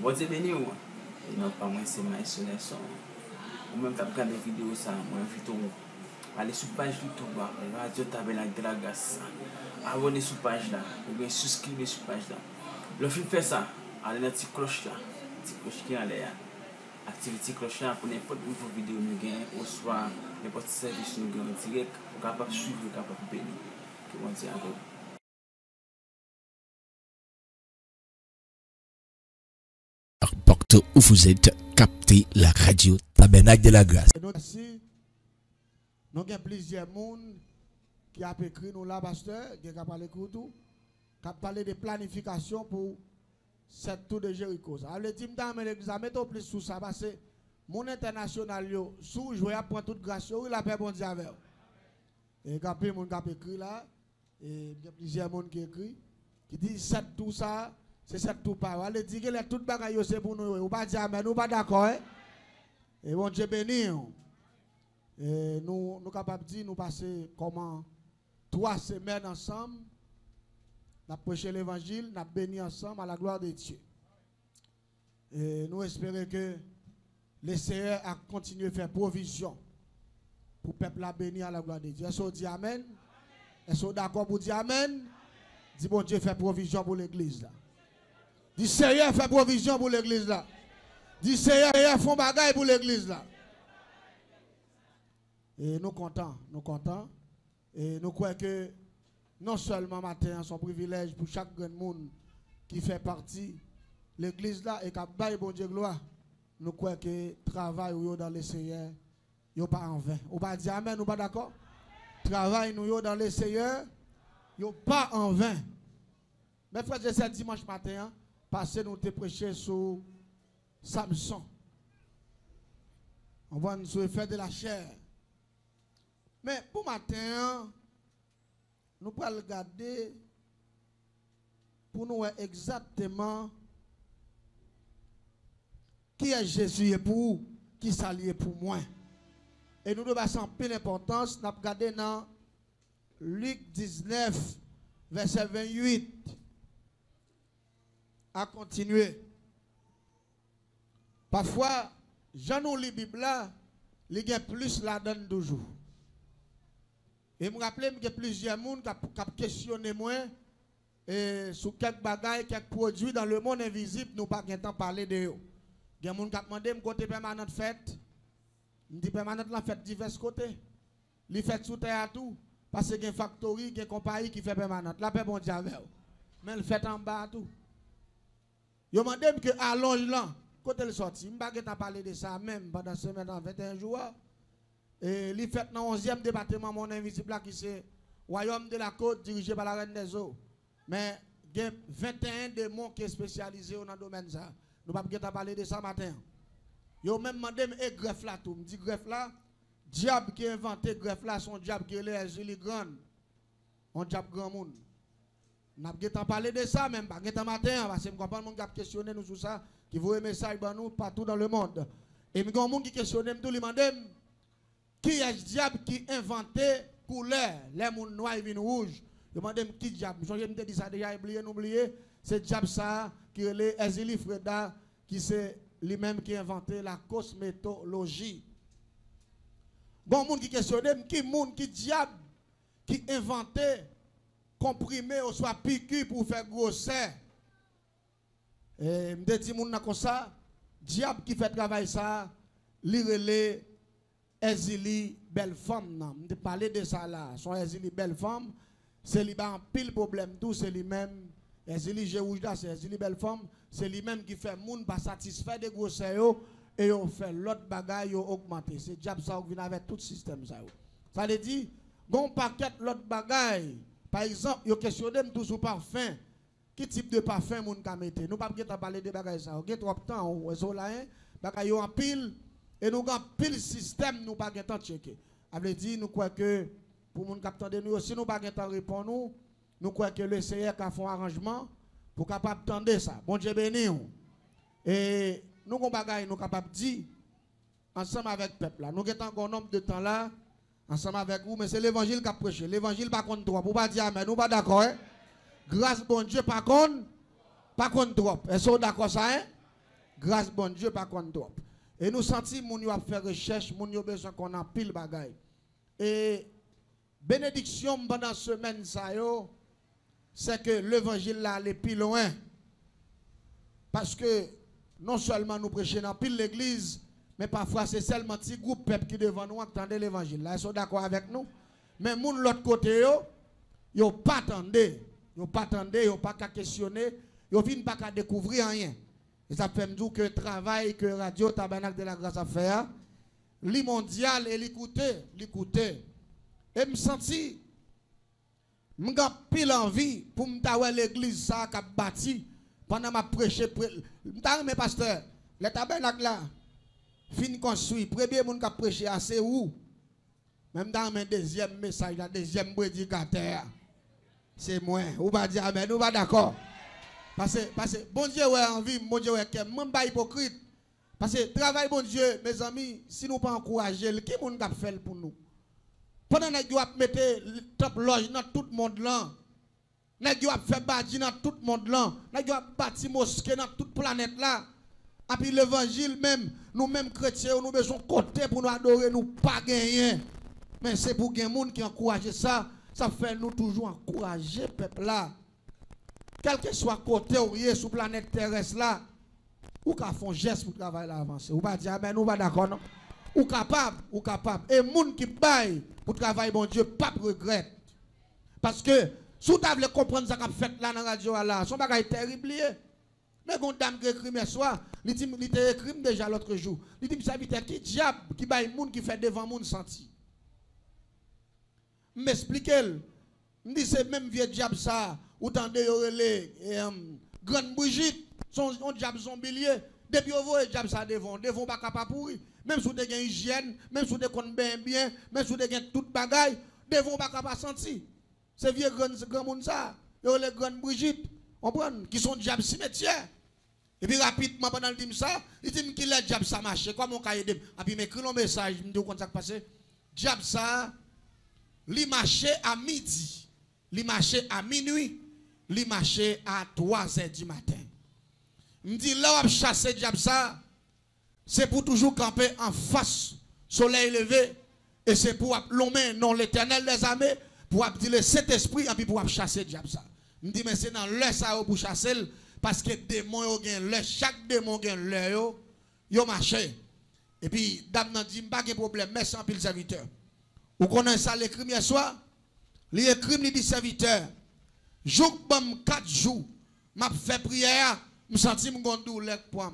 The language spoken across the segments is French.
Bon Dieu béni ou. Non pas moi c'est Maïsonné son. Ou même t'as regardé vidéo ça, moi invite aller sur page YouTube Radio Tabernacle de la Grâce. Abonnez sur page là, ou bien souscrivez sur page là. Le film fait ça, allez dans la petite cloche là, petite cloche qui est en l'air. Activez la petite cloche là pour n'importe quelle vidéo nous gagnons, ou soit n'importe quel service nous gagnons en direct, pour capable suivre, capable bénir. Que bon Dieu avec vous. Partout où vous êtes, captez la radio Tabernacle de la Grâce. Merci. Nous avons plusieurs personnes qui ont écrit nous là, pasteur, qui ont parlé de tout, qui ont parlé de planification pour cette tour de Jéricho. Alors, je dis, mettons plus sous ça, parce que mon international, sous je vais prendre toute grâce, il a fait bon Dieu avec. Et il y a plein de gens qui ont écrit là, et il y a plusieurs personnes qui ont écrit, qui disent cette tour ça. C'est cette tout parole. Elle dit que les toutes bagailles c'est pour nous. Ou pas dire mais nous pas d'accord. Et bon Dieu béni. Et nous capables de dire nous passer comment 3 semaines ensemble. Nous prêché l'évangile, nous béni ensemble à la gloire de Dieu. Et nous espérons que le Seigneur a continué à faire provision pour le peuple à bénir à la gloire de Dieu. Est-ce qu'on dit amen? Est-ce qu'on est d'accord pour dire amen? Dis bon Dieu fait provision pour l'église là. Dis Seigneur fait provision pour l'église là. Dis Seigneur font bagaille pour l'église là. Et nous contents. Et nous croyons que non seulement matin, son privilège pour chaque grand monde qui fait partie de l'église là et qui a baillé bon Dieu gloire. Nous croyons que travail dans le Seigneur, il n'y a pas en vain. On va dire amen, nous pas d'accord? Travail nous dans le Seigneur, il n'y a pas en vain. Mais frère, je sais dimanche matin, parce que nous te prêché sur Samson. On va nous faire de la chair. Mais pour matin, nous allons regarder pour nous voir exactement qui est Jésus et pour qui s'allie pour moi. Et nous devons sans peu d'importance, nous allons regarder dans Luc 19, verset 28. À continuer. Parfois, j'en lis la Bible là, il y a plus la donne toujours. Et je me rappelle qu'il y a plusieurs personnes qui ont questionné moi sur quelques bagages, quelques produits dans le monde invisible, nous pas temps parler de eux. Il y a des gens qui ont demandé me côté permanente fête. Je dis permanente la fête divers côtés. Les fêtes sous terre à tout. Parce qu'il y a une factory, il y a une compagnie qui fait permanente. La paix bon Dieu avec. Mais le fait en bas à tout. Yo mandem que allonge là, quand elle sorti, m'pa pas parler de ça même pendant semaine en 21 jours. Et li fait dans 11e département mon invisible là qui c'est Royaume de la Côte dirigé par la Reine des Eaux. Mais il y a 21 démons qui sont spécialisés dans le domaine ça. Nous pas pas parler de ça matin. Yo même mandem et greffe là tout, me dit greffe là, diable qui a inventé greffe là son diable qui est les grande. On diable grand monde. N'a pas parlé de ça même pas matin parce que je comprends mon qui a questionné nous sur ça qui voit un message pour nous partout dans le monde et me monde qui questionne tout lui demande qui est le diable qui inventé couleur les monde noir et vin rouge je demande qui diable je me dit ça déjà oublié c'est diable ça qui est le Ezili Freda qui c'est lui-même qui a inventé la cosmétologie bon monde qui questionne qui diable qui inventé comprimé ou soit piqûre pour faire grosseur. Et me dit moun comme ça, diable qui fait travail ça, li relé Ezili belle femme me parler de ça là, son Ezili belle femme, c'est lui en pile problème tout, c'est lui même Ezili Jérouge là, c'est Ezili belle femme, c'est lui même qui fait moun pas satisfait de grosseur et on fait l'autre bagaille augmenter. C'est diable ça qui vient avec tout système ça. Ça veut dire gon paquet l'autre bagaille. Par exemple, yo questionne tout sur parfum. Qui type de parfum moun ka mette? Nous pas pas parler de bagaille ça. OK, trop temps ou so là hein. Bagaille yo en pile et nous en pile système nous pas temps checker. Ça veut dire nous croit que pour moun capteur de nous aussi nous pas temps répondre nous croit que le Seigneur a fait un arrangement pour capable tendre ça. Bon Dieu béni. Et nous gon bagaille nous capable dire ensemble avec peuple là. Nous avons encore un nombre de temps là ensemble avec vous, mais c'est l'évangile qui a prêché. L'évangile pas contre trop. Pour pas dire amen, nous pas d'accord. Hein? Grâce bon Dieu pas contre trop. Est-ce que vous d'accord ça hein? Grâce bon Dieu pas contre trop. Et nous sentons moun yo a fait recherche, moun yo besoin qu'on a pile bagay. Et bénédiction pendant semaine ça yo, c'est que l'évangile là aller plus loin. Parce que non seulement nous prêchons dans pile l'église, mais parfois c'est seulement petit groupe peuple qui devant nous entendre l'évangile. Là, ils sont d'accord avec nous. Mais moun l'autre côté yo pas attendé, yo pas qu'à questionner, yo vinn pas qu'à découvrir rien. Et ça fait me dire que le travail que Radio Tabernacle de la Grâce a fait, li mondial et l'écouter. Et me senti m'ga pile envie pour m'ta l'église ça qu'a bâti pendant ma prêcher m'ta mais pasteur, le tabernacle là fin construit, premier monde qui prêché assez où même dans mon deuxième message, la deuxième prédicateur, c'est moi. Ou pas dire amen, nous pas d'accord. Parce que bon Dieu ouais envie, bon Dieu ouais que même pas hypocrite. Parce que travail bon Dieu, mes amis, si nous pas encourager, qui monde qui fait pour nous? Pendant que nous mettre top loge dans tout le monde là. Nous avons fait bâtir dans tout le monde là. Nous avons bâti mosquée dans toute planète là. Et puis l'évangile même, nous-mêmes chrétiens, nous besoin côté pour nous adorer, nous pas gagner. Mais c'est pour qu'il y ait des gens qui encouragent ça, ça fait nous toujours encourager le peuple là. Quel que soit côté ou sur la planète terrestre là, ou qu'à faire un geste pour travailler là avancer. Ou pas dire, mais nous pas d'accord non? Ou capable. Et les gens qui baillent pour travailler, bon Dieu, pas regrette. Parce que, si vous voulez comprendre ce qu'on fait là dans la radio, là, son bagage terrible. Mais quand dame qui écrit ce soir, il était écrit déjà l'autre jour. Il dit, ça veut dire qui diable qui baille les gens qui fait devant les gens senti. M'expliquez. Je dis, c'est même vieux diable ça, ou tendez les grande Brigitte, son diable zombilier. Depuis vous voyez diable ça devant pas capable pourri. Même si vous avez une hygiène, même si vous avez bien, même si vous avez toute bagaille, devant pas capable sentir. C'est vieux grand monde ça, les grandes Brigitte, on prend qui sont diable cimetière. Et puis rapidement pendant le temps ça, il dit qu'il est diable ça marche. Comment on caille et puis m'écrit un message, me dit comment ça passe. Diable ça li marché à midi, li marché à minuit, li marché à 3h du matin. Me dit là on chasser diable ça, c'est pour toujours camper en face soleil levé et c'est pour l'homme non l'Éternel des armées pour dire cet esprit et puis pour chasser diable ça. Me dit mais c'est dans l'heure ça pour chasser parce que démon yo gen l'heure, chaque démon gen l'heure yo marché. Et puis dame nan dit pas de problème, mais sans pile serviteur. Vous connaissez ça l'écrit hier soir? L'écrit il dit serviteur, jour bam 4 jours, m'a fait prière, me senti me gon douleur pour moi.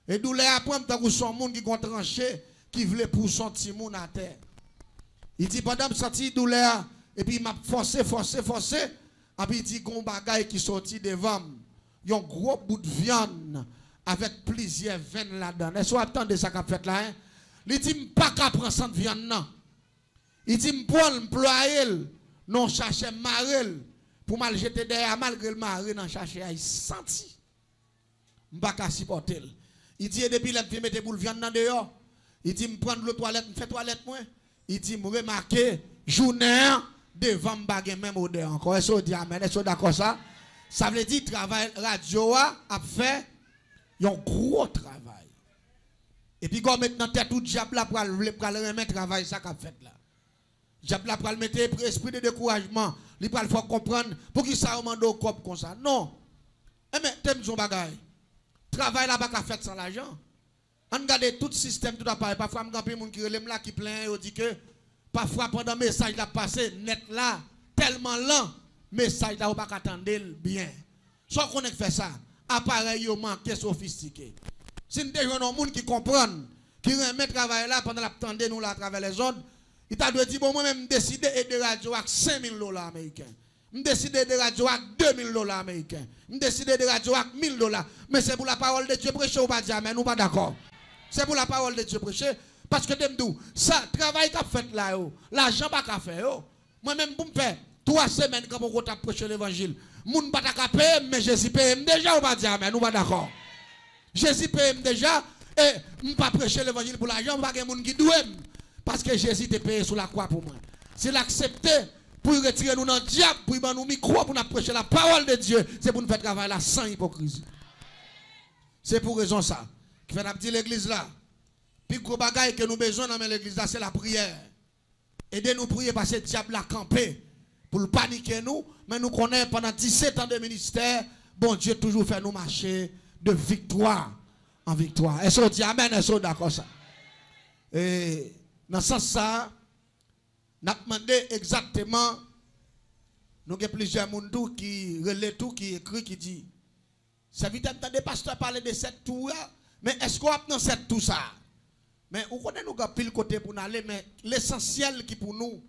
Et douleur pour moi tant que son monde qui gon tranché qui voulait pour son petit monde à terre. Il dit pendant me senti douleur et puis m'a forcé et puis il dit gon bagaille qui sorti devant un gros bout de viande avec plusieurs veines là-dedans. Est-ce que vous attendez ça qu'a fait là? Hein? Il dit pas qu'à prendre cette viande non. Il dit m'employer non chercher marel pour mal jeter derrière malgré le marel non chercher il senti. M'pas qu'à supporter. Il dit depuis là me mettre boule viande dans dehors. Il dit me prendre le toilette, me fait toilette moi. Il dit me remarquer journée devant me baguer même odeur encore. Est-ce que vous dites amen? Est-ce que d'accord ça? Ça veut dire travail radio a fait un gros travail. Et puis quand maintenant tête tout diable là pour remettre travail ça qu'a fait là. Diable là pour mettre esprit de découragement, il va faut comprendre pour qui ça demande au corps comme ça. Non. Mais t'aimes son bagaille. Travail là pas qu'à faire sans l'argent. On regarde tout système tout appareil parfois me grand monde qui relève là qui plein et dit que parfois pendant message là passé net là tellement lent message là ou pas attendre bien. Soit qu'on fait ça, appareil yo manqué sophistiqué. Si nous avons des gens qui comprennent, qui remettent travail là pendant l'attendre nous là à travers les zones, il t'a dit bon moi même décider de radio avec $5,000 américains. Je décide de radio avec $2,000 américains. Je décide de radio avec $1,000. Mais c'est pour la parole de Dieu prêcher ou pas dire mais nous pas d'accord. C'est pour la parole de Dieu prêcher parce que demdou ça travail qu'a fait là l'argent pas qu'a fait moi même pour me faire 3 semaines quand on t'a prêché l'évangile. Moun pas ta payer mais Jésus paye déjà ou pas dire mais nous pas d'accord. Jésus paye déjà et nous pas prêcher l'évangile pour l'argent pas gen moun qui doit parce que Jésus te payé sur la croix pour moi. C'est l'accepter pour retirer nous dans le diable pour nous micro pour nous prêcher la parole de Dieu, c'est pour nous faire travail là sans hypocrisie. C'est pour raison ça. Qui fait dit l'église là. Puis gros bagaille que nous besoin dans l'église là, c'est la prière. Aidez-nous prier parce que le diable a campé pour le paniquer nous. Mais nous connaissons pendant 17 ans de ministère, bon Dieu toujours fait nous marcher de victoire en victoire. Est-ce qu'on dit amen? Est-ce qu'on d'accord ça? Et dans ce sens ça, nous avons demandé exactement, nous avons plusieurs gens qui relaient tout, qui écrit, qui dit, ça vite entendre pasteur parler de cette tour, mais est-ce qu'on a dans cette tout ça? Mais on connaît nous avons pile côté pour nous aller, mais l'essentiel qui pour nous,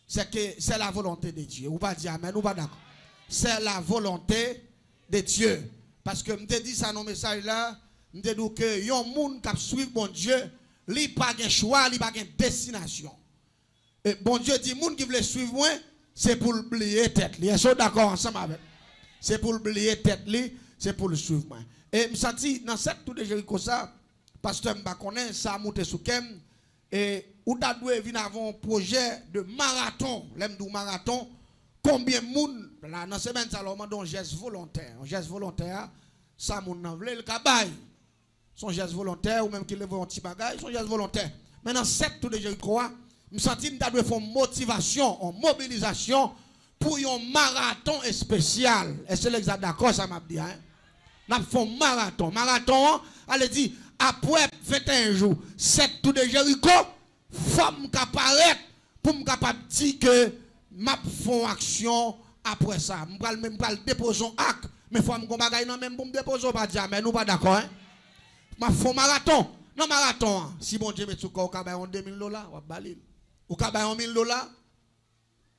c'est que c'est la volonté de Dieu. Ou pas dire amen, ou pas d'accord. C'est la volonté de Dieu. Parce que je te dis ça dans le message là, je te dis que y a un monde qui suit bon Dieu, il n'a pas de choix, il n'a pas de destination. Et bon Dieu dit, monde qui veut suivre moi, c'est pour oublier tête. Ils sont d'accord ensemble avec. C'est pour oublier tête, c'est pour le suivre moi. Et je senti dans cette tour de Jéricho ça, pasteur m'a connaît ça a monté sous kem et ou ta doué vinn avant un projet de marathon, l'aime du marathon, combien moun là dans semaine ça leur demande un geste volontaire, ça moun nan vle le kabay. Son geste volontaire ou même qu'il lève un petit bagage, son geste volontaire. Mais dans cette tour de Jéricho, me senti m'ta doué faire motivation, en mobilisation pour un marathon spécial. Est-ce que l'exact d'accord ça m'a dit hein? N'a fait marathon. Marathon, elle dit après 21 jours, cette tour de Jéricho, femme qui apparaît pour me capable dire que m'a font action après ça. Je déposer un acte, mais femme qu'on bagaille non même pour me déposer pas dire mais nous pas d'accord hein. M'a font marathon. Non marathon, si bon Dieu met tout corps, on $2000, on va balil. Ou ka bay $1000,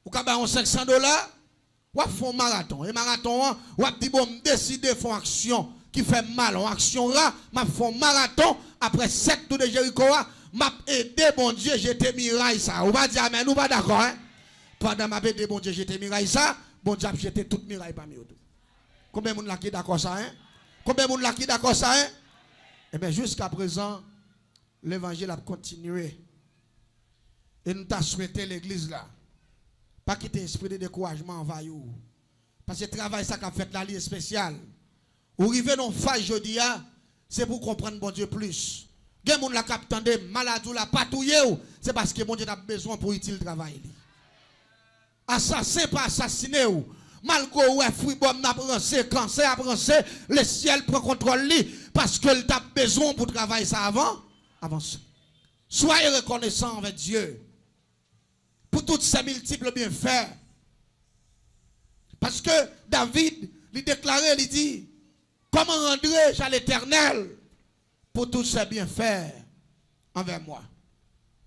ou ka bay $500, ou font marathon. Et marathon, ou dit bon décider font action qui fait mal, en action là, m'a font marathon après 7 tours de Jéricho, m'a aidé bon Dieu, j'étais miraille ça. On va dire amen, nous pas d'accord hein. Pendant m'a aidé bon Dieu, j'étais miraille ça, bon Dieu j'étais toute miraille parmi eux. Combien de monde là qui d'accord ça hein? Combien de monde là qui d'accord ça hein? Eh bien jusqu'à présent l'évangile a continué. Et nous t'as souhaité l'église là. Pas quitter l'esprit de découragement envers vous. Parce que le travail ça qu'a fait la ligne spéciale. Ou arriver dans phase jeudi, c'est pour comprendre bon Dieu plus. Gen moun la k'ap tande malade ou la patouille c'est parce que bon Dieu a besoin pour utile travail. Assassin pas assassiné ou. Malgré ou fruit bon n'a prancé, cancer a prancé, le ciel prend contrôle li parce que il t'a besoin pour travailler ça avant avancer. Soyez reconnaissants avec Dieu pour toutes ces multiples bienfaits. Parce que David lui déclarait, il dit, comment rendrai-je à l'Éternel pour tous ces bienfaits envers moi?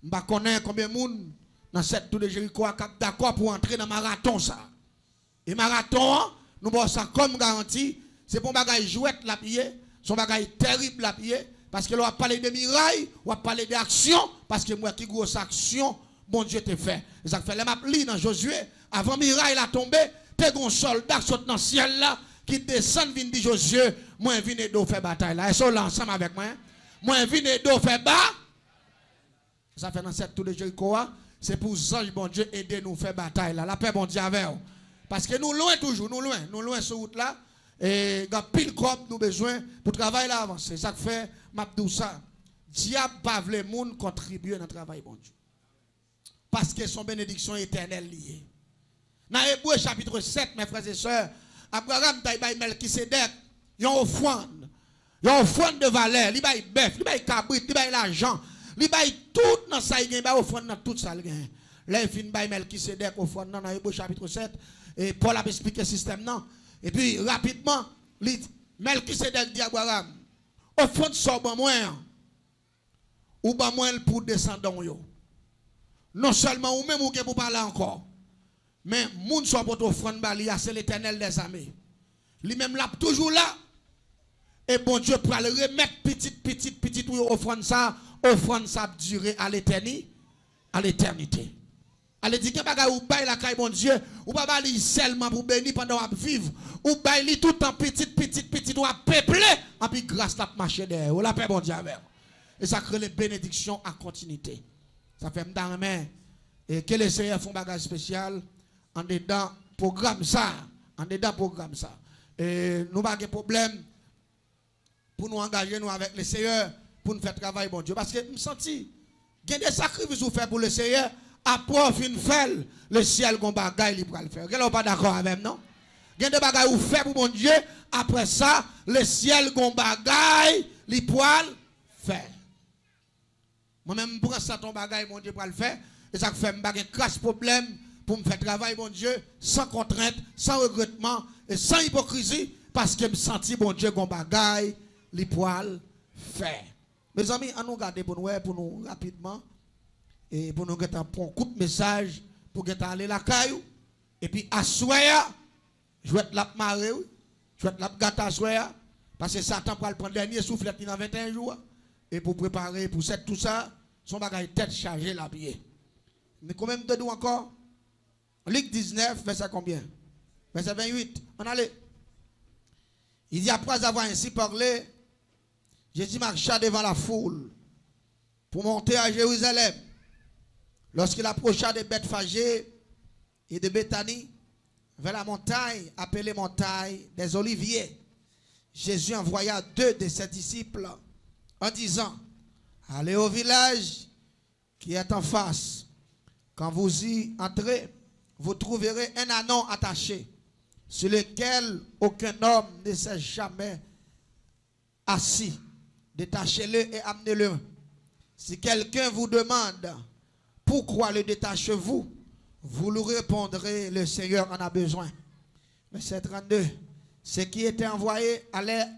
Je ne connais pas combien de monde dans cette tour de Jéricho est d'accord pour entrer dans le marathon ça. Et marathon, nous avons ça comme garantie, c'est pour bagage jouette la pied, son bagage terrible la pied, parce que l'on va parler de mirailles, on va parler d'action, parce que moi qui grosse action, bon Dieu te fait. Ça fait les maps dans Josué, avant miraille la tombé, t'es un soldat qui saute dans le ciel là, qui descend, vient dire Josué, moi viens d'eau faire bataille là. Est-ce que ensemble avec moi? Moi viens d'eau faire bas. Ça fait dans cette tour de Jéricho, c'est pour ange bon Dieu aider nous faire bataille là. La paix bon Dieu avec. Parce que nous loin toujours, nous loin sur route là. Et dans pile comme nous besoin pour travailler là avancer. Ça fait m'abdou ça. Diable pas vle moun contribuer dans le travail bon Dieu. Parce que son bénédiction éternelle liée. Dans Hébreux chapitre 7 mes frères et sœurs, Abraham taille bay Melchisedec, yon offrande. Yon offrande de valeur, li bay bœuf, li bay cabrit, li bay l'argent, li bay tout dans ça il bay offrande dans tout ça il gagne. Là il fin bay Melchisedec offrande dans Hébreux chapitre 7 et Paul a expliqué le système non. Et puis rapidement, Melchisedec dit à Abraham, offrande so ban moi ou ban moi pour descendant yo. Non seulement ou même ou pour parler encore. Mais moun so pour offrande balia c'est l'Éternel des armées. Lui-même là toujours là. Et bon Dieu pour le remettre petite ou offrande ça durer à l'éternité. Elle dit que bagay ou bay la caille bon Dieu, ou pas bali seulement pour bénir pendant à vivre, ou bay li tout en petite ou à peupler, et puis grâce la marcher derrière, ou la paix bon Dieu avec. Et ça crée les bénédictions à continuité. Ça fait m'dan main et que les Seigneur font bagage spécial en dedans programme ça, Et nous pas de problème pour nous engager nous avec le Seigneur, pour nous faire travail, bon Dieu. Parce que je me sens, il y a des sacrifices à faire pour le Seigneur, après fin faire, le ciel gon bagaille il va le faire. Vous n'êtes pas d'accord avec non? Il y a des bagailles à faire pour mon Dieu, après ça, le ciel gon bagaille il va le faire. Moi-même, je prends ça ton bagaille, mon Dieu, pour le faire. Et ça fait un crasse problème pour me faire travail, mon Dieu, sans contrainte, sans regrettement et sans hypocrisie, parce que je me sens, mon Dieu, qu'on bagaille, les poils faire. Mes amis, on nous garder pour nous rapidement, et pour nous get un coup de message, pour aller la caillou, et puis à soya, je vais être la marée, je vais être la gâte à soya, parce que Satan va prendre le dernier souffle dans 21 jours, et pour préparer pour cette tout ça, son bagaille tête chargée la pied. Mais combien de nous encore? Luc 19, verset combien? Verset 28. On allait. Il dit, après avoir ainsi parlé, Jésus marcha devant la foule pour monter à Jérusalem. Lorsqu'il approcha de Bethphage et de Béthanie, vers la montagne appelée montagne des Oliviers, Jésus envoya 2 de ses disciples en disant, allez au village qui est en face. Quand vous y entrez, vous trouverez un ânon attaché, sur lequel aucun homme ne s'est jamais assis. Détachez-le et amenez-le. Si quelqu'un vous demande pourquoi le détachez-vous, vous lui répondrez, le Seigneur en a besoin. Verset 32. Ceux qui étaient envoyés allaient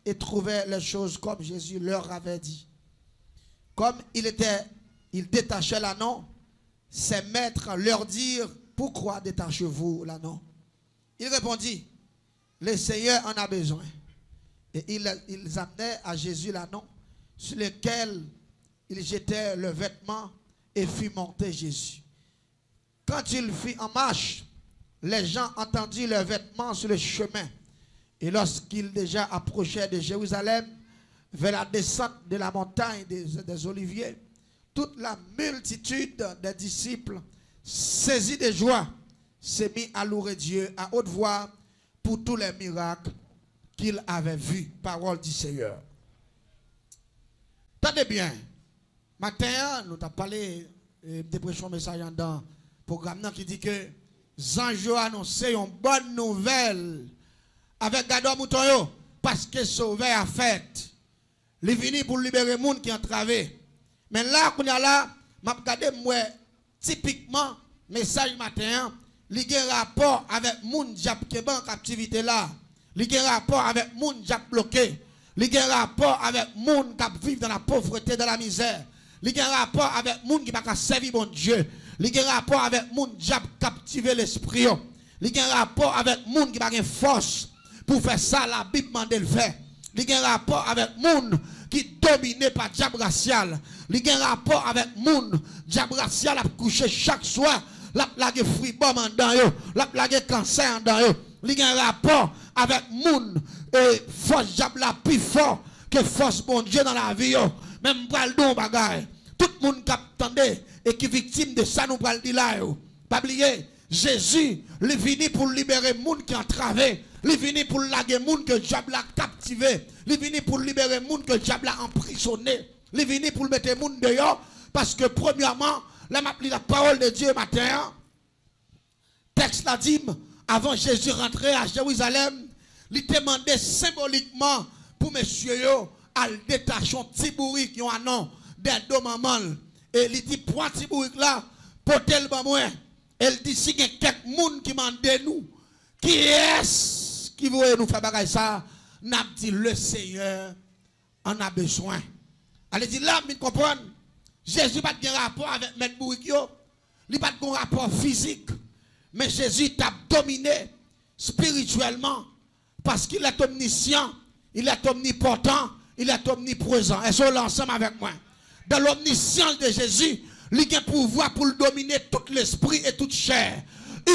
et trouvaient les choses comme Jésus leur avait dit. Comme il détachait l'ânon, ses maîtres leur dirent, pourquoi détachez-vous l'ânon? Il répondit, le Seigneur en a besoin. Et ils amenaient à Jésus l'ânon, sur lequel il jetait le vêtement et fit monter Jésus. Quand il fit en marche, les gens entendirent le vêtement sur le chemin. Et lorsqu'il déjà approchait de Jérusalem, vers la descente de la montagne des Oliviers, toute la multitude des disciples, saisis de joie, s'est mis à louer Dieu à haute voix pour tous les miracles qu'il avait vus. Parole du Seigneur. Tenez bien. Matin, nous avons parlé de prêchons message dans le programme qui dit que Zanjo a annoncé une bonne nouvelle avec Gado Mouton parce que Sauveur a fait. Il est venu pour libérer les gens qui ont entravé. Mais là, qu'on a là, je regarde typiquement, message matin, il y a un rapport avec les gens qui sont en captivité là. Il y a un rapport avec les gens qui sont bloqués. Il y a un rapport avec les gens qui vivent dans la pauvreté, dans la misère. Il y a un rapport avec les gens qui ne peuvent pas servir mon Dieu. Il y a un rapport avec les gens qui ont captivé l'esprit. Il y a un rapport avec les gens qui n'ont pas de force pour faire ça, la Bible m'a dit le faire. Il y a un rapport avec les gens qui dominé par diable racial. Il y a un rapport avec les gens diable racial a couché chaque soir. La plague fribom en dedans yo, la plague cancer en dedans yo. Il y a un rapport avec les gens et force diable la plus fort que force bon Dieu dans la vie yo. Même pral don bagay. Tout le monde qui attendait et qui est victime de ça nous pral di là yo. Pas oublier, Jésus, il est venu pour libérer les gens qui ont entravé. Il est venu pour laguer les gens que diable a captivé. Il est venu pour libérer les gens que diable a emprisonné. Il est venu pour mettre les gens dehors. Parce que premièrement, la parole de Dieu matin, texte l'a dit, avant Jésus rentrer à Jérusalem, il demandait symboliquement pour monsieur yo, à détacher un petit bourrique, qui ont un nom, des deux mamans. Et il dit, prends petit bourrique là, portez le moi. Elle dit, si il y a quelques gens qui m'ont dit nous, qui est-ce qui veut nous faire bagaille ça? N'a dit le Seigneur en a besoin. Elle dit là, vous comprenez? Jésus n'a pas de rapport avec M. Bourikio. Il n'a pas de rapport physique. Mais Jésus t'a dominé spirituellement parce qu'il est omniscient, il est omnipotent, il est omniprésent. Est-ce qu'on l'ensemble avec moi? Dans l'omniscience de Jésus, il a pouvoir pour dominer tout l'esprit et toute chair.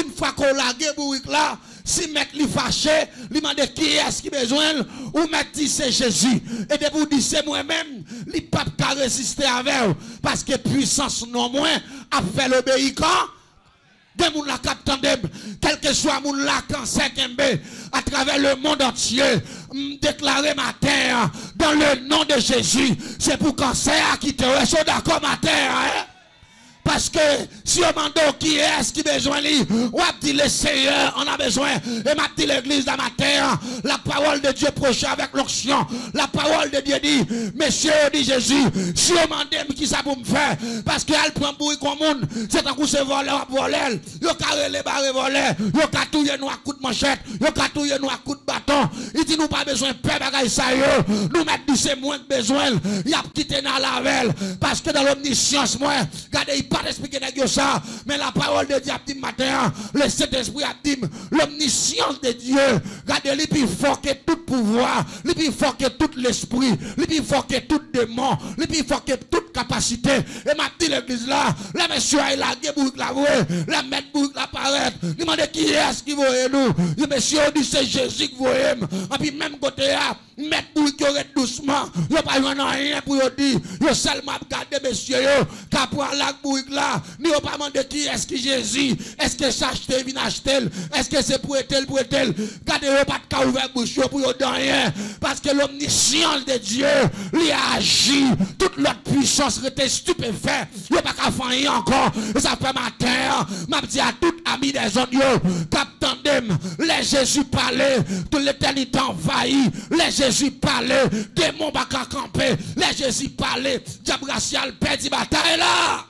Une fois qu'on l'a guéri là, si mec li fâché, li demande qui est-ce qui besoin, ou mec dit c'est Jésus. Et de vous dire c'est moi-même, li pas résister avec parce que puissance non moins a fait l'obéissance. Des moun la kap tandem, quel que soit moun la cancer kembe, à travers le monde entier, déclarer matin, dans le nom de Jésus, c'est pour cancer à quitter. Ils sont d'accord matin, hein? Parce que si on demande qui est-ce qui a besoin de lui, on a dit le Seigneur, on a besoin. Et m'a dit l'église de matin, la parole de Dieu proche avec l'onction. La parole de Dieu dit, monsieur, dit Jésus, si on demande qui ça pour me faire, parce qu'elle prend bruit comme monde, c'est un coup c'est voleur, voleur. Yo carré les barres voleur, yo catouille nous à coup de manchette, yo catouille nous à coup de bâton. Il dit nous pas besoin de paix bagaille ça yo. Nous mettre du c'est moins de besoin. Il a quitté dans la velle parce que dans l'omniscience moi, regardez pas d'expliquer ça, mais la parole de Dieu a dit matin, le Saint-Esprit a dit l'omniscience de Dieu, regardez, il plus fort que tout pouvoir, il plus fort que tout l'esprit, il plus fort que tout démon, il plus fort que toute capacité. Et m'a dit l'église là, la monsieur a lagué pour la voir, la mettre pour la paraître. Il demande qui est-ce qui voit nous. Le monsieur dit c'est Jésus qui voit. Et puis même côté là, mettre pour qu'il aurait doucement, il n'y a pas rien pour dire, il seulement regarder monsieur, qui prend la pour là, ni on pas demandé qui est-ce que Jésus, est-ce que ça acheter, vient acheter, est-ce que c'est pour tel, gardez pas de cas ouvert bouche pour dire rien, parce que l'omniscience de Dieu, lui a agi, toute l'autre puissance était stupéfait, il n'y a pas qu'à faire rien encore, et ça fait matin, m'a dit à tout ami des zones, cap tandem, les Jésus parlait, toute l'éternité envahie, les Jésus parlait, démons pas qu'à camper, les Jésus parlait, diable racial, perdit bataille là.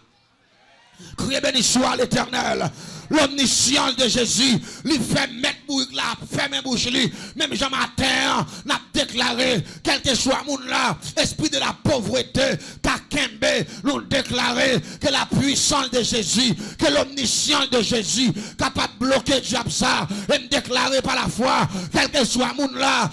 Criez béni soit l'Éternel. L'omniscience de Jésus, lui fait mettre bouille là, fermer bouche lui. Même Jean matin, n'a déclaré, quel que soit mon là, esprit de la pauvreté, Kakembe, nous déclarer que la puissance de Jésus, que l'omniscience de Jésus, capable de bloquer diable ça, et me déclarer par la foi, quel que soit mon là,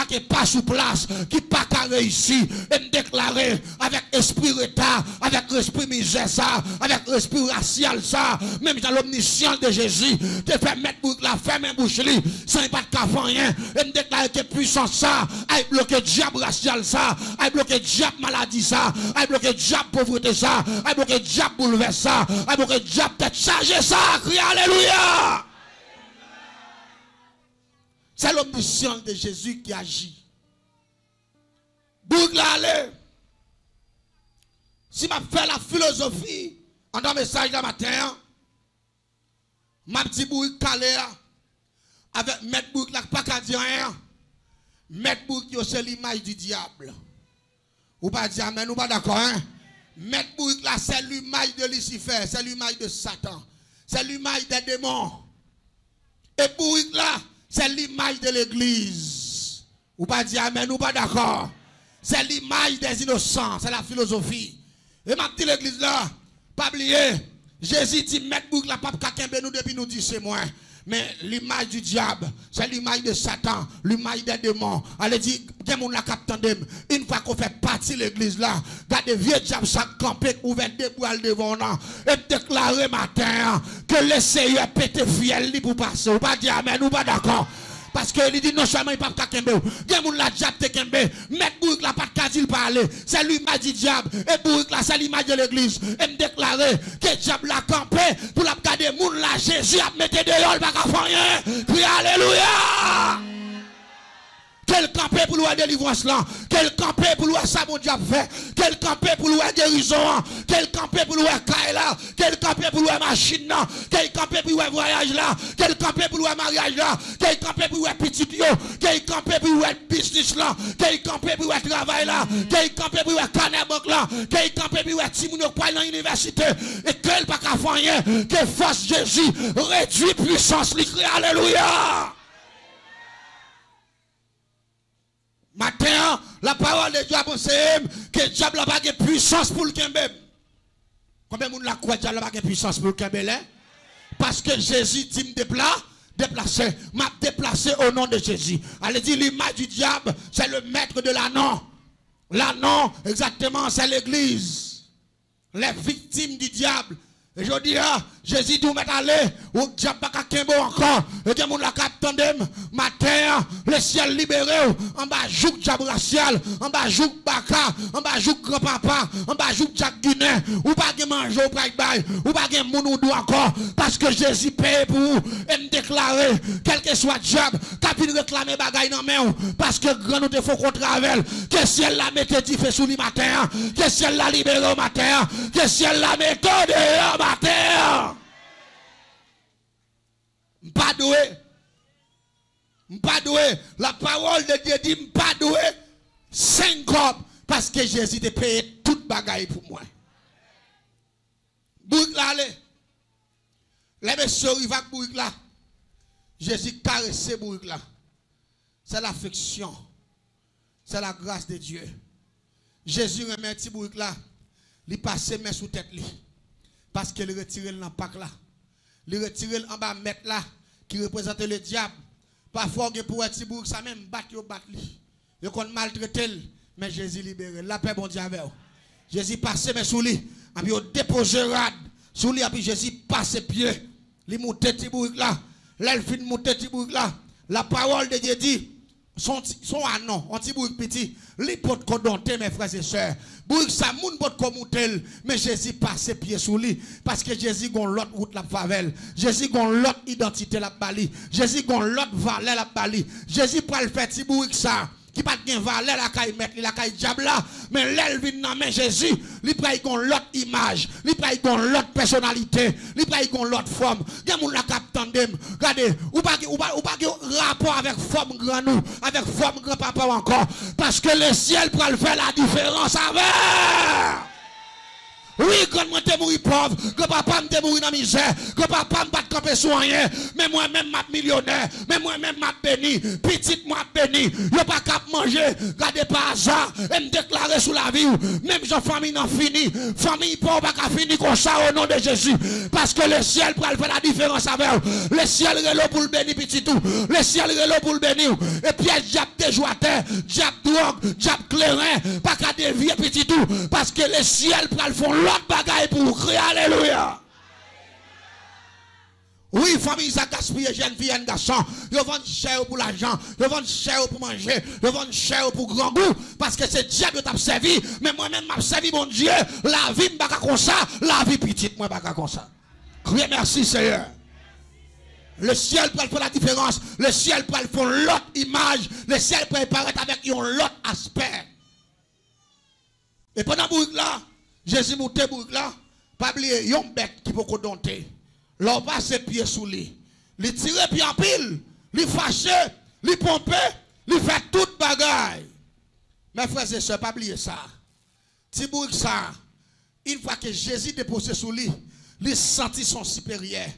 qui pas sous place, qui pas qu'à réussir, et me déclarer avec esprit retard, avec esprit misère ça, avec esprit racial ça, même dans l'omniscience de Jésus, te fait mettre la ferme bouche li, sans pas de café rien, et me déclarer que puissance ça, a bloqué diable racial ça, a bloqué diable maladie ça, a bloqué diable pauvreté ça, a bloqué diable bouleverse ça, a bloqué diable tête chargée ça, crie alléluia. C'est l'omniscience de Jésus qui agit. Bougla allez. Si m'a fait la philosophie, en un message de matin, m'a dit boug calé avec mettre boug là pas qu'à dire rien. Mettre boug c'est l'image du diable. Ou pas dire amen, ou pas d'accord hein? Mettre boug là c'est l'image de Lucifer, c'est l'image de Satan, c'est l'image des démons. Et boug là c'est l'image de l'église. Ou pas dire amen, ou pas d'accord. C'est l'image des innocents, c'est la philosophie. Et m'a dit l'église là, pas oublier, Jésus dit mettre boug la pape kakembe nous depuis nous dit c'est moi. Mais l'image du diable, c'est l'image de Satan, l'image des démons. Allez dire, une fois qu'on fait partie de l'église là, gardez vieux diable ça campé, ouvert des poils devant nous, et déclarer matin que le Seigneur pété fiel pour passer. Ou pas dire amen, ou pas d'accord. Parce que il dit non seulement il ne peut pas kembe. Il y a la diable te kembe. Mettre bourg la pas de parler. C'est l'image du diable. Et bourg là c'est l'image de l'église. Et me déclarer que le diable a campé pour la garder moun là. Jésus a mis dehors, il va pas faire rien. Puis alléluia. Quel campé pour la délivrance là. Quel campé pour la ça mon diable fait. Quel campé pour la guérison. Quel campé pour la caille là. Quel campé pour la machine là. Quel campé pour le voyage là. Quel campé pour le mariage là. Quel campé pour le petit yo. Quel campé pour le business là. Quel campé pour le travail là. Quel campé pour le canard là. Quel campé pour le petit moun yo dans l'université. Et quel pas qu'à faire rien. Que force Jésus réduit puissance li. Alléluia. Matin, la parole de Dieu a pensé que le diable n'a pas de puissance pour le Kembe. Combien de monde la croit que le diable n'a pas de puissance pour le Kembe? Parce que Jésus dit me déplacer. M'a déplacé au nom de Jésus. Allez dire l'image du diable, c'est le maître de l'anneau. L'anneau, exactement, c'est l'église. Les victimes du diable. Et je dis, Jésus dit, met aller, ou diable pas kembo encore, et que moun la kap tandem, matin, le ciel libéré, en bas jouk diable racial, en bas jouk baka, en bas jouk grand-papa, en bas jouk Jack Guinéen, ou pas gen manger ou pas bail, ou pas gen moun ou dou encore, parce que Jésus paye pour vous, et me déclarer, quel que soit diable, capine réclamer bagay nan men, parce que grand nous te faut qu'on travaille, que ciel la mette du feu sous le matin, que ciel la libéré au matin, que ciel la mette au matin. Pas doué. La parole de Dieu dit pas doué. 5 copes parce que Jésus a payé toute bagaille pour moi. Bourg là, les messieurs arrivent à bourg là. Jésus caresse bourg là. C'est l'affection. C'est la grâce de Dieu. Jésus remet petit bourg là. Il passe main sous tête lui. Parce qu'il retire le pack là. Il retire en bas mettre là qui représente le diable. Parfois il pour être bourg ça même battre lui. Il qu'on maltraiter mais Jésus libéré. La paix bon Dieu avec vous. Jésus passe mais sous lui, et puis il dépose rad sous lui et puis Jésus passe pied. Il monte petit bourg là. Là il fin monter petit bourg là. La parole de Dieu dit son anon, un petit bourg petit, li pot kodonter mes frères et sœurs. Bourg ça moun pot komontel, mais Jésus passe pied sous lui parce que Jésus gon l'autre route la favel. Jésus gon l'autre identité la bali. Jésus gon l'autre valeur la bali. Jésus pral faire petit bourg ça qui pas de valeur la caille mettre la caille diable là, mais l'elle vient dans main Jésus, li pral gon l'autre image, li pral gon l'autre personnalité, li pral gon l'autre forme. Gen moun la kap tandem, regardez, ou pas rapport avec forme grand nous, avec forme grand papa encore parce que le ciel pral faire la différence avec. Oui, quand moi t'es mouru pauvre, que papa m'te mouru dans la misère, que papa m'pas de camper soigné, mais moi-même m'a millionnaire, mais moi-même m'a béni, petite moi béni, yo pas cap manger, gardez pas hasard, et me déclarer sous la vie, même j'en famille n'en fini, famille pauvre pas fini comme ça au nom de Jésus, parce que le ciel pour faire la différence avec vous, le ciel relo pour le bénir petit tout, le ciel relo pour le bénir, et puis diable déjoiteur, diable drogue, diable clairin, pas qu'à dévier petit tout, parce que le ciel pour le fond l'autre bagaille pour crier alléluia. Oui, famille, ça gaspille, jeune fille, un garçon. Ils vendent cher pour l'argent, ils vendent cher pour manger, ils vendent cher pour grand goût. Parce que c'est Dieu qui t'a servi. Mais moi-même, m'a servi, mon Dieu. La vie, m'a pas comme ça. La vie petite, moi, pas comme ça. Criez merci, Seigneur. Le ciel peut faire la différence. Le ciel peut faire l'autre image. Le ciel peut apparaître avec un autre aspect. Et pendant que là, Jésus monte là, pas oublier, yon bête qui peut condamner. L'on passe ses pieds sous lui. Il tire pied en pile, il fâche, il pompe, il fait toute bagaille. Mes frères et sœurs, pas oublier ça. Tibouk ça, une fois que Jésus dépose sous lui, il sentit son supérieur.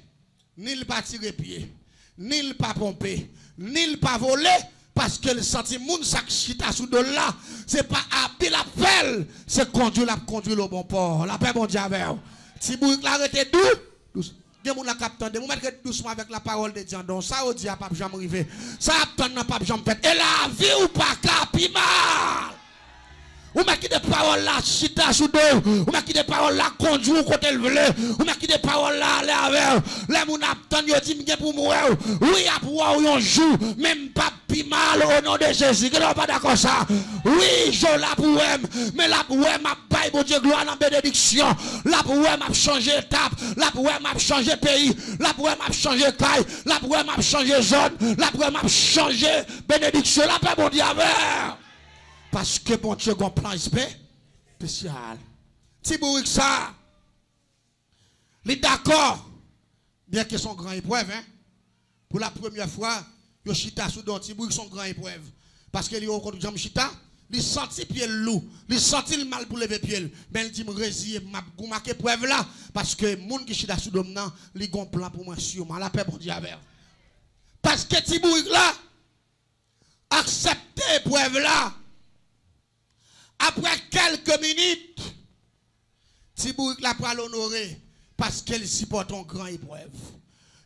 Ni il pas tirer pied, ni il pas pomper, ni il pas voler. Parce que le sentiment sak chita sous de là, c'est pas habile la pelle, c'est conduire le bon port. La paix bon Dieu avec vous. Si vous l'arrêtez doux, gen moun la captain de vous mettre doucement avec la parole de Dieu. Donc ça au Dieu pas jamais arriver. Ça attend pas jamais fait. Et la vie ou pas capi mal. Ou m'a qui des paroles là chita sous deux, ou m'a qui des paroles là conduire côté le vle, ou m'a qui des paroles là aller avec. Les moun attend yo dit m'gen pour mourir. Oui a pour un jour même pas pi mal au nom de Jésus. Vous pas d'accord ça? Oui, je la poème, mais la poème m'a bail bon Dieu gloire en bénédiction. La poème m'a changé étape, la poème m'a changé pays, la poème m'a changé caille, la poème m'a changé zone, la poème m'a changé bénédiction. La paix bon Dieu avec. Parce que bon Dieu a un plan spécial. Tibouric ça, il est d'accord, bien que son grand épreuve, hein, pour la première fois, il chita sous don Tibouric son grand épreuve. Parce que il rencontre Jean Chita, il sentit pied loup, il sentit le mal pour lever pied. Mais il dit me résilier, m'a marqué épreuve là, parce que moun qui chita sous don nan, il a un plan pour moi sûrement. La paix bon Dieu avec. Parce que Tibouric là, accepter épreuve là. Après quelques minutes, Tibouric la pral honorer parce qu'elle supporte un grand épreuve.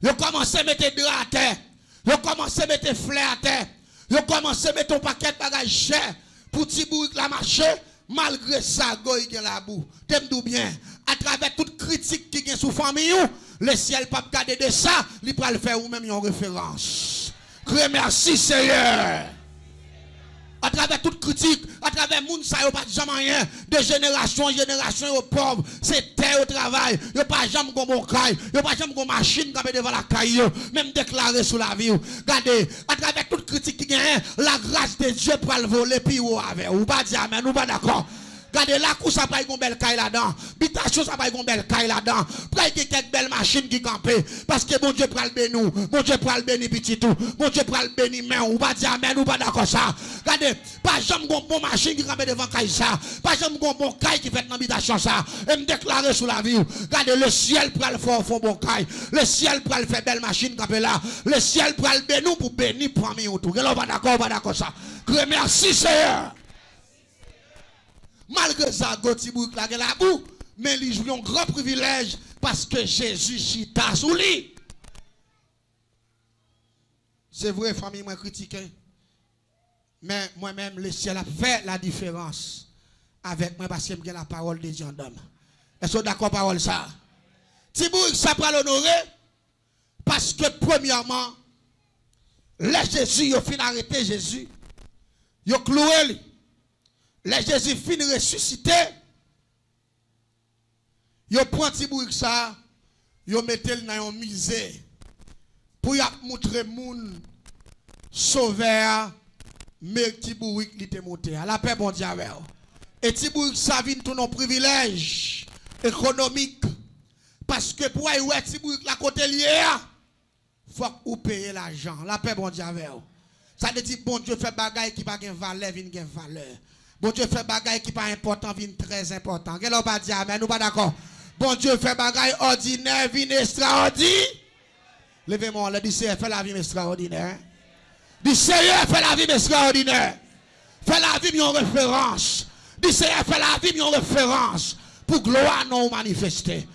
Il a commencé à mettre deux à terre. Il a commencé à mettre fleurs à terre. Il a commencé à mettre un paquet de bagages chers pour Tibouric la marcher. Malgré ça, goy gen la boue. T'aimes tout bien. À travers toute critique qui est sous famille, Le ciel pas garder de ça, il va le faire ou même une référence. Merci Seigneur. À travers toute critique, à travers le monde, ça n'y a pas jamais rien. De génération en génération, aux pauvres, c'est terre au travail. Il n'y a pas jamais de bon caille. Il n'y a pas jamais de machine qui est devant la caille. Même déclaré sous la vie. Regardez, à travers toute critique qui gagne, la grâce de Dieu pour le voler, puis ou avec. Ou pas dire amen, ou pas d'accord. Regardez là, où ça va y avoir une belle caille là-dedans. Bitation, ça va y avoir une belle caille là-dedans. Après, il y a quelques belles machines qui campent. Parce que bon Dieu prend le béni. Bon Dieu prend le béni petit tout. Bon Dieu prend le béni main. Ou pas dire amen, ou pas d'accord ça. Regardez, pas jamais une bonne machine qui campe devant caille ça. Pas jamais une bonne caille qui fait dans l'habitation ça. Et me déclarer sous la vie. Regardez, le ciel prend le fort bon caille. Le ciel prend le fait belle machine camper là. Le ciel prend le béni pour bénir pour moi tout. Vous pas d'accord ça. Merci Seigneur. Malgré ça, Gauthier-Bourg la boue, mais il joue un grand privilège parce que Jésus chita sous lui. C'est vrai, famille, moi critiqué. Mais moi-même, le ciel a fait la différence avec moi parce que j'ai la parole de Dieu en homme. Est-ce que vous êtes d'accord parole ça? Thibourg, ça peut l'honorer parce que premièrement, les Jésus, il a fini d'arrêter Jésus. Il a cloué. Les Jésus finit ressuscité. Yo prend Thibourg ça, yo mettait dans une misère pour y montrer moun sauveur mais Thibourg il était monté à la paix bon Dieu avec. Et Thibourg ça vient tout nos privilèges économiques parce que pour y ouais Thibourg la côté lié faut ou payer l'argent. La paix bon Dieu avec. Ça veut dire bon Dieu fait bagaille qui pas gain valeur, vinn gain valeur. Bon Dieu fait bagaille qui pas important, vient très important. Qu'est-ce qu'on va dire amen, nous pas d'accord. Bon Dieu fait bagaille ordinaire, vient extraordinaire. Levez-moi, le dit Seigneur fait la vie extraordinaire. Dit Seigneur fait la vie extraordinaire. Fait la vie une référence. Dit Seigneur fait la vie une référence pour gloire non manifester.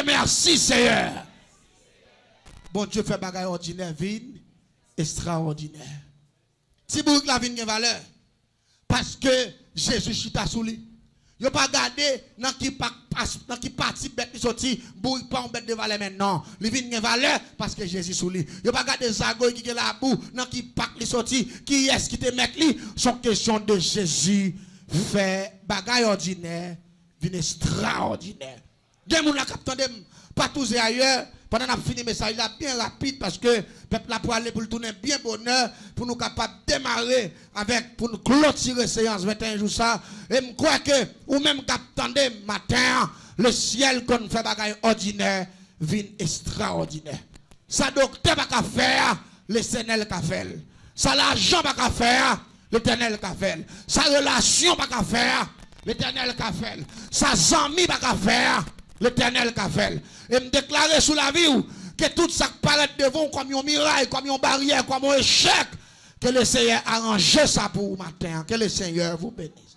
Merci Seigneur. Bon Dieu fait bagaille ordinaire, vient extraordinaire. Si vous la vie une valeur. Parce que Jésus chita sous lui. Il n'a pas gardé dans qui parti bête sorti, bourre pas en bête de valeur maintenant. Il vient de valeur parce que Jésus sous lui. Il n'a pas gardé Zagoy qui est la boue, dans qui parti sorti, qui est-ce qui te met lui. Son question de Jésus fait bagaille ordinaire, vient extraordinaire. Il y a des gens qui ont pas tous ailleurs. Pendant qu'on a fini le message là bien rapide parce que le peuple a pour aller pour le tourner bien bonheur pour nous capables de démarrer avec pour nous clôturer séance 21 jours ça et je crois que ou même qu'attendez matin le ciel qu'on fait bagaille ordinaire vient extraordinaire. Ça docteur pas qu'à faire l'Éternel qu'a fait. Ça l'argent pas qu'à faire l'Éternel qu'a fait. Sa relation pas qu'à faire l'Éternel qu'a fait. Sa zami pas qu'à faire l'Éternel qu'a fait. Et me déclarer sous la vie que tout ça qui paraît devant comme un miracle, comme une barrière, comme un échec, que le Seigneur arrange ça pour vous matin. Que le Seigneur vous bénisse.